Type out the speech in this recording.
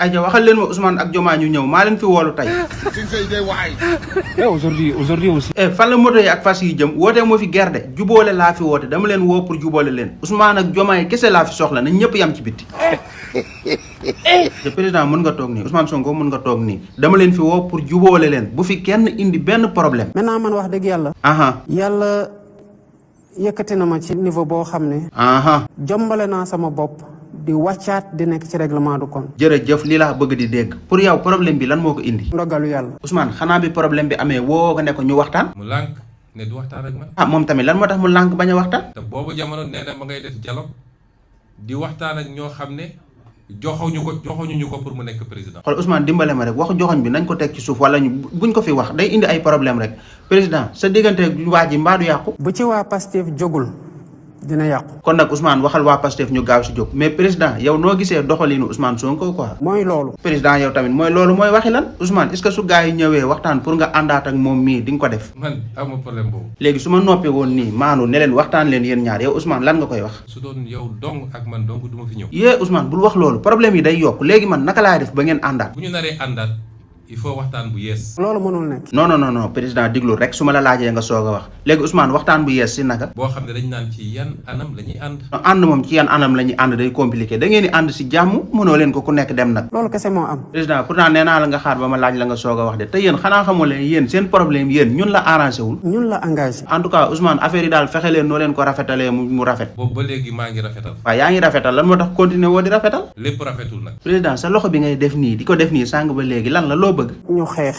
ayca waxal leen ma Ousmane ak Diomaye ñu ñëw maa leen fi woolu tey. aujourd'hui aussi. fan la moto yi ak fas yi jëm wootee moo fi gerde jubóole laa fi woote dama leen woo pour jubóole leen Ousmane ak Diomaye kese laa fi soxla nañ ñëpp yam ci bitti. te président mën nga toog nii Ousmane Sonko mën nga toog nii dama leen fi woo pour jubóole leen bu fi kenn indi benn problème. maintenant man wax dëgg yàlla. yàlla yëkkati na ma ci niveau boo xam ne. jombale naa sama bopp. di wàccaat di nekk ci règlement du compte. jërëjëf lii laa bëgg di dégg pour yow problème bi lan moo ko indi. ndogalu yàlla. Ousmane xanaa bi problème bi amee woo nga ne ko ñu waxtaan. mu lànk ne du waxtaan ak man. moom tamit lan moo tax mu lànk bañ a waxtaan. te boobu jamono nee na ma ngay def dialogue di waxtaan ak ñoo xam ne joxuñu ko pour mu nekk président. xool Ousmane dimbale ma rek waxu joxoñ bi nañ ko teg ci suuf wala ñu buñ ko fi wax day indi ay problème rek président sa diggante waa ji mbaa du yàqu. bu ci waa Pastef jógul. dina yàqu. kon nag Ousmane waxal waa Pastef ñu gaaw si jóg mais président yow noo gisee doxalinu Ousmane Sonko quoi. mooy loolu. président yow tamit mooy loolu mooy waxi lan Ousmane est-ce que su gars yi ñëwee waxtaan pour nga àndaat ak moom mii di nga ko def. man amoo problème boobu. léegi su ma noppee woon nii maanu ne leen waxtaan leen yéen ñaar yow Ousmane lan nga koy wax. su doon yow dong ak man dong du ma fi ñëw. yee Ousmane bul wax loolu problème yi day yokk léegi man naka laay def ba ngeen àndaat. bu ñu naree àndaat il faut waxtaan bu yees. loolu mënul nekk. non président diglu rek su ma la laajee nga soog a wax léegi Ousmane waxtaan bu yees si naka. boo xam ne dañ naan ci yan anam la ñuy ànd. ànd moom ci yan anam la ñuy ànd day compliqué da ngeen di ànd si jàmm mënoo leen ko ku nekk dem nag. loolu kese moo am. président pourtant nee naa la nga xaar ba ma laaj la nga soog a wax de te yéen xanaa xamoo leen yéen seen problème yéen ñun la arrangé wul. ñun la engagé. en tout cas Ousmane affaire yi daal fexe leen noo leen ko rafetalee mu rafet. boobu ba léegi maa ngi rafetal. waaw yaa ngi rafetal lan moo tax continuer woo di rafetal. lépp rafetul nag. président sa loxo bi ngay def nii di ko def nii sàng ba léegi lan la loo bëgg. ñu xeex.